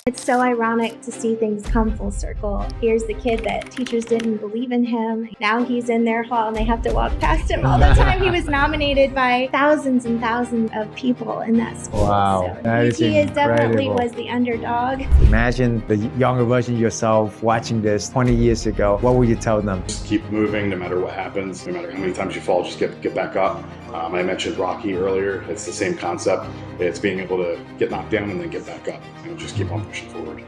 It's so ironic to see things come full circle. Here's the kid that teachers didn't believe in him. Now he's in their hall and they have to walk past him all the time. He was nominated by thousands and thousands of people in that school. Wow, So that is he definitely incredible. was the underdog. Imagine the younger version of yourself watching this 20 years ago. What would you tell them? Just keep moving no matter what happens, no matter how many times you fall, just get back up. I mentioned Rocky earlier. It's the same concept. It's being able to get knocked down and then get back up and just keep on pushing forward,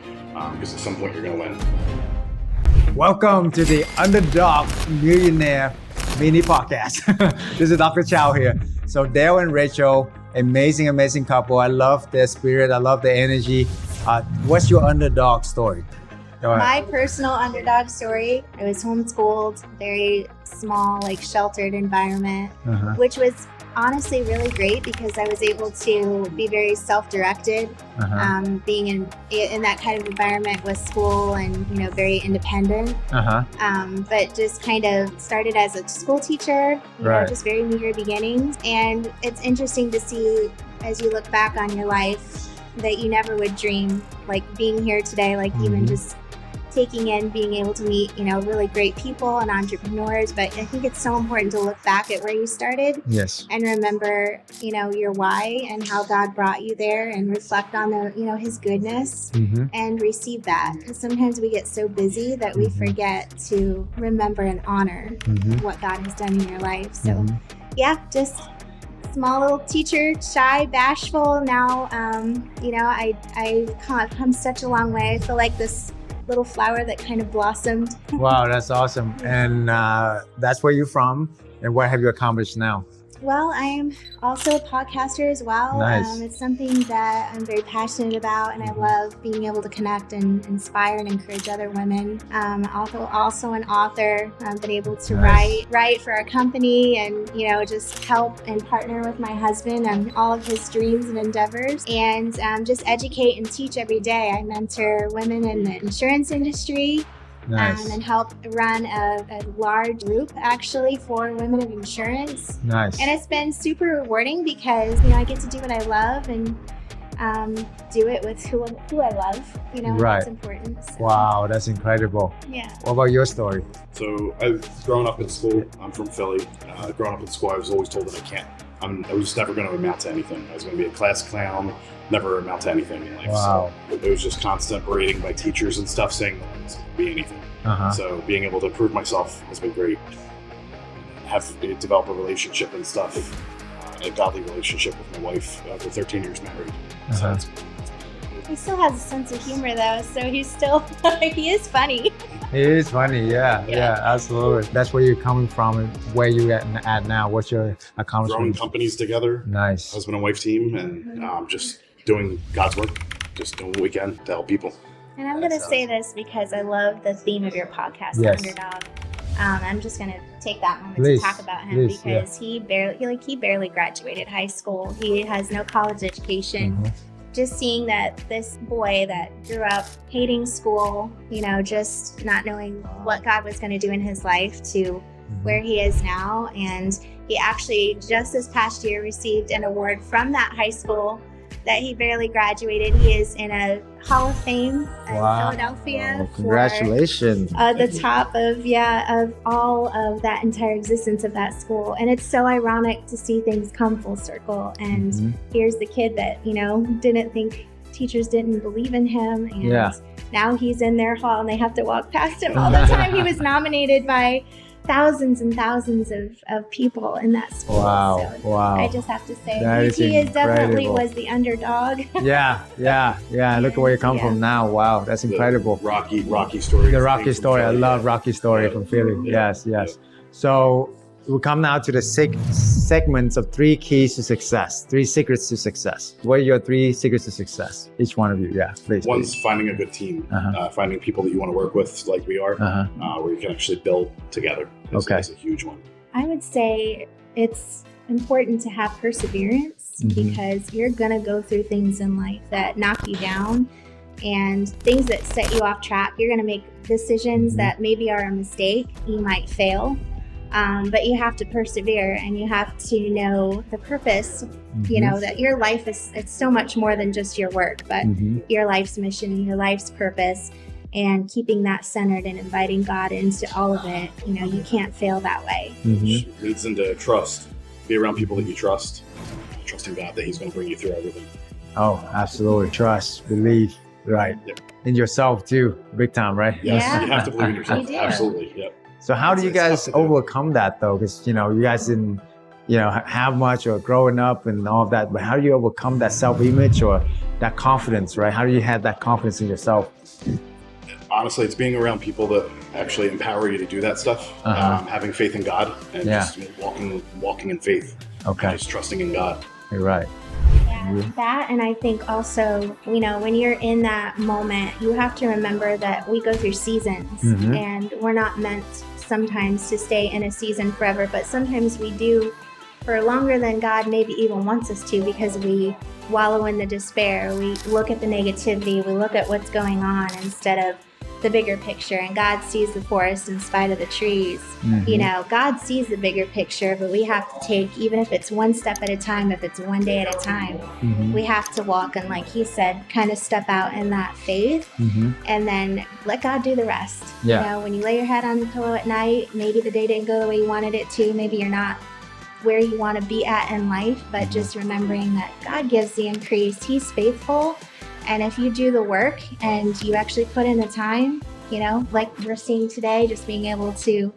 because at some point you're going to win. Welcome to the Underdog Millionaire Mini Podcast. This is Dr. Chau here. So Dale and Rachel, amazing couple. I love their spirit. I love their energy. What's your underdog story? Go ahead. My personal underdog story, I was homeschooled, very small, sheltered environment, which was honestly really great because I was able to be very self-directed, being in that kind of environment with school and, very independent. But just kind of started as a school teacher, just very meager beginnings. And it's interesting to see as you look back on your life that you never would dream, being here today, even just taking in, being able to meet, really great people and entrepreneurs. But I think it's so important to look back at where you started. Yes. And remember, your why and how God brought you there and reflect on his goodness and receive that. Because sometimes we get so busy that we forget to remember and honor what God has done in your life. So just small little teacher, shy, bashful. Now, I've come such a long way. I feel like this little flower that kind of blossomed. Wow, that's awesome. And that's where you're from. And what have you accomplished now? Well, I am also a podcaster as well. Nice. It's something that I'm very passionate about, and I love being able to connect and inspire and encourage other women. Also an author. I've been able to write for our company and, just help and partner with my husband on all of his dreams and endeavors, and just educate and teach every day. I mentor women in the insurance industry. And help run a large group actually for women in insurance. Nice. And it's been super rewarding because, I get to do what I love and do it with who I love, and that's important. So. Wow, that's incredible. Yeah. What about your story? So I've grown up in school. I'm from Philly. Growing up in school, I was always told that I was never going to amount to anything. I was going to be a class clown, never amount to anything in life. Wow. So it was just constant berating by teachers and stuff saying that I wasn't going to be anything. So being able to prove myself has been great. Develop a relationship and stuff, a godly relationship with my wife. We're 13 years married. So He still has a sense of humor though, so he's still, he is funny. It is funny, yeah, absolutely. That's where you're coming from and where you at now. What's your accomplishment? growing companies together. Nice. Husband and wife team, and just doing God's work, just doing what we can to help people. And I'm going to say this because I love the theme of your podcast, Underdog. I'm just going to take that moment to talk about him because he barely graduated high school. He has no college education. Just seeing that this boy that grew up hating school, just not knowing what God was going to do in his life to where he is now. And he actually just this past year received an award from that high school that he barely graduated. He is in a Hall of Fame in Philadelphia. Wow. Congratulations. For the top of all of that entire existence of that school. And it's so ironic to see things come full circle. And here's the kid that, didn't think teachers didn't believe in him. And now he's in their hall and they have to walk past him all the time. He was nominated by thousands and thousands of people in that school. Wow. So Wow. I just have to say, That definitely was the underdog. Yeah. Look at where you come from now. Wow, that's incredible. Rocky story. The Rocky story. I love Rocky story from Philly. Yes. So we come now to the segments of 3 keys to success, 3 secrets to success. What are your 3 secrets to success? Each one of you, please. One's finding a good team, finding people that you want to work with, like we are, where you can actually build together. That's a huge one. I would say it's important to have perseverance because you're going to go through things in life that knock you down and things that set you off track. You're going to make decisions that maybe are a mistake. You might fail. But you have to persevere, and you have to know the purpose, you know, that your life it's so much more than just your work, but your life's mission and your life's purpose, and keeping that centered and inviting God into all of it. You know, you can't fail that way. It leads into trust. Be around people that you trust. Trusting God that He's going to bring you through everything. Oh, absolutely. Trust, believe, right. Yep. In yourself too, big time, right? Yes, Yeah. you have to believe in yourself. You do. Absolutely. Yep. So how do you It's tough guys to do. overcome that though? Because, you know, you guys didn't, you know, have much or growing up and all of that, but how do you overcome that self-image or that confidence, right? How do you have that confidence in yourself? Honestly, it's being around people that actually empower you to do that stuff. Having faith in God and just walking in faith. Okay. And just trusting in God. You're right. Yeah, that, and I think also, you know, when you're in that moment, you have to remember that we go through seasons, and we're not meant sometimes to stay in a season forever, but sometimes we do for longer than God maybe even wants us to, because we wallow in the despair, we look at the negativity, we look at what's going on instead of the bigger picture, and God sees the forest in spite of the trees. You know, God sees the bigger picture, but we have to take, even if it's one step at a time, if it's one day at a time, we have to walk and, like he said, kind of step out in that faith, and then let God do the rest. You know, when you lay your head on the pillow at night, maybe the day didn't go the way you wanted it to, maybe you're not where you want to be at in life, but just remembering that God gives the increase. He's faithful. And if you do the work and you actually put in the time, you know, like we're seeing today, just being able to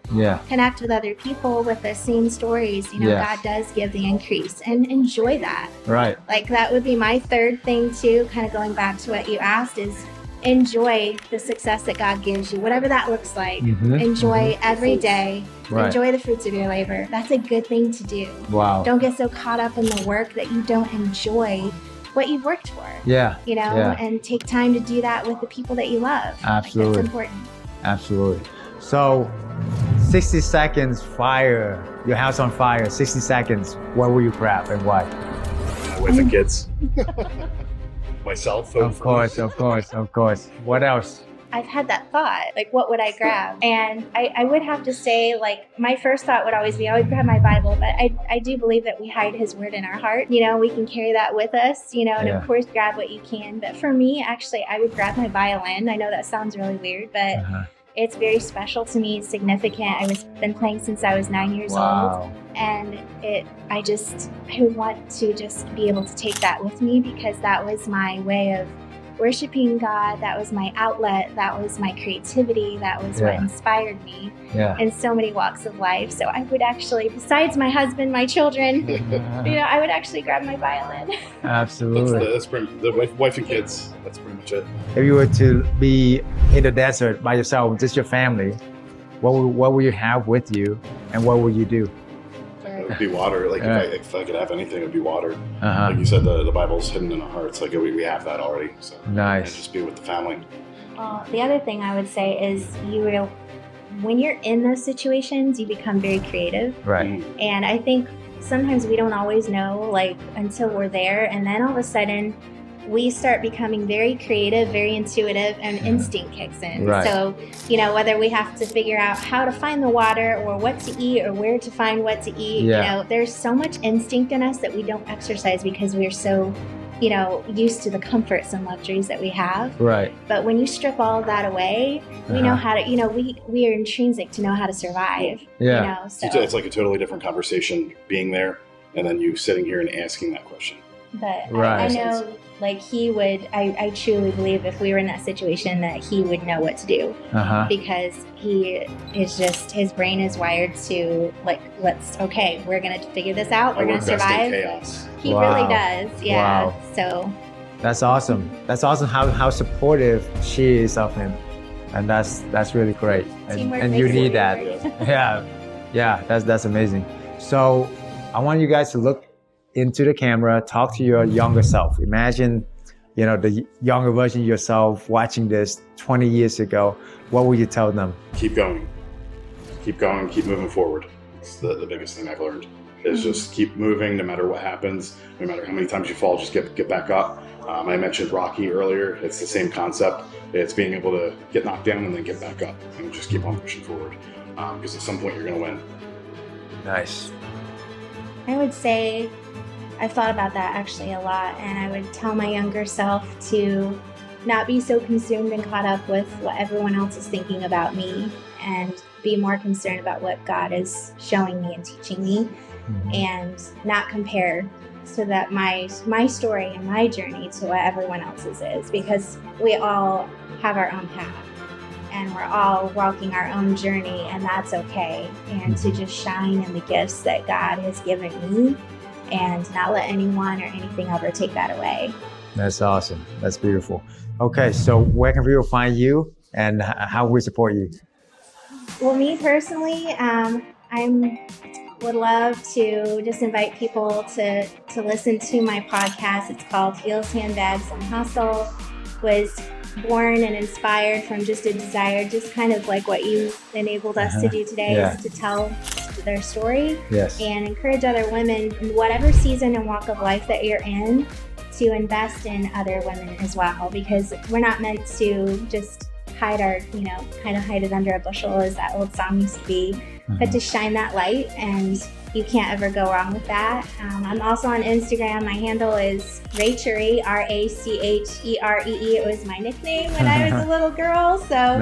connect with other people with the same stories, you know, God does give the increase, and enjoy that. Right. Like that would be my third thing too, kind of going back to what you asked, is enjoy the success that God gives you, whatever that looks like. Enjoy every day. Right. Enjoy the fruits of your labor. That's a good thing to do. Wow. Don't get so caught up in the work that you don't enjoy what you've worked for. You know, and take time to do that with the people that you love. Absolutely. Like, that's important. Absolutely. So 60 seconds, fire, your house on fire, 60 seconds, what will you grab and why? My wife and kids. Myself. Of course. What else? I've had that thought, like, what would I grab? And I would have to say, like, my first thought would always be, I would grab my Bible, but I do believe that we hide His Word in our heart. You know, we can carry that with us, you know, and of course grab what you can. But for me, actually, I would grab my violin. I know that sounds really weird, but it's very special to me, significant. I've been playing since I was 9 years old. And I would want to just be able to take that with me, because that was my way of worshiping God. That was my outlet. That was my creativity. That was what inspired me in so many walks of life. So I would actually, besides my husband, my children, you know, I would actually grab my violin. Absolutely. That's the wife and kids. That's pretty much it. If you were to be in the desert by yourself, just your family, what would you have with you, and what would you do? It would be water. Like if I could have anything, it would be water. Like you said, the Bible's hidden in our hearts. Like we have that already. So nice. And just be with the family. The other thing I would say is when you're in those situations, you become very creative. Right. And I think sometimes we don't always know, like, until we're there, and then all of a sudden we start becoming very creative, very intuitive, and instinct kicks in. Right. So, you know, whether we have to figure out how to find the water or what to eat or where to find what to eat, you know, there's so much instinct in us that we don't exercise because we're so, you know, used to the comforts and luxuries that we have. Right. But when you strip all of that away, we know how to, you know, we are intrinsic to know how to survive. You know, so. It's like a totally different conversation being there, and then you sitting here and asking that question. But I know, like, he would, I truly believe if we were in that situation that he would know what to do. Because he is just, his brain is wired to, like, we're going to figure this out. We're going to survive. Chaos. He really does. Yeah. Wow. So. That's awesome. That's awesome how supportive she is of him. And that's really great. And you need that. Yeah, that's amazing. So I want you guys to look into the camera, talk to your younger self. Imagine, you know, the younger version of yourself watching this 20 years ago. What would you tell them? Keep going, keep moving forward. It's the biggest thing I've learned is just keep moving no matter what happens, no matter how many times you fall, just get back up. I mentioned Rocky earlier. It's the same concept. It's being able to get knocked down and then get back up and just keep on pushing forward. Because at some point you're going to win. Nice. I would say I've thought about that actually a lot, and I would tell my younger self to not be so consumed and caught up with what everyone else is thinking about me, and be more concerned about what God is showing me and teaching me, and not compare, so that my story and my journey to what everyone else's is, because we all have our own path and we're all walking our own journey, and that's okay. And to just shine in the gifts that God has given me and not let anyone or anything ever take that away. That's awesome. That's beautiful. Okay, so where can people find you and how we support you? Well, me personally, I would love to just invite people to listen to my podcast. It's called Heels, Handbags, and Hustle. Was born and inspired from just a desire, just kind of like what you enabled us to do today, is to tell their story and encourage other women in whatever season and walk of life that you're in to invest in other women as well, because we're not meant to just hide our, kind of hide it under a bushel, as that old song used to be, but to shine that light, and you can't ever go wrong with that. I'm also on Instagram. My handle is Rachere, Rachere. It was my nickname when I was a little girl, so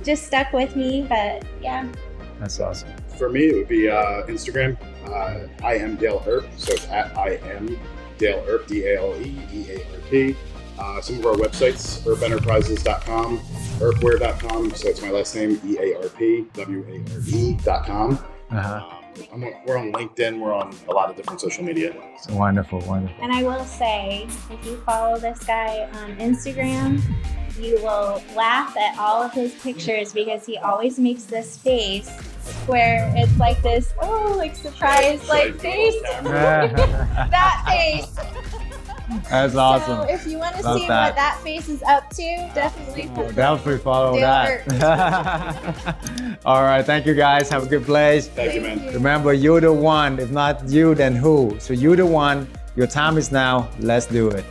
just stuck with me, but yeah. That's awesome. For me, it would be Instagram. I am Dale Earp, so it's at I am Dale Earp, DALEEARP. Some of our websites, earpenterprises.com, earpware.com, so it's my last name, EARPWARE.com. We're on LinkedIn. We're on a lot of different social media. So wonderful. And I will say, if you follow this guy on Instagram, you will laugh at all of his pictures, because he always makes this face where it's like this, surprise, face. That face. That's awesome. So if you want to see what that face is up to, definitely follow that. All right, thank you guys. Have a good place. Thank you, man. Remember, you're the one. If not you, then who? So you're the one. Your time is now. Let's do it.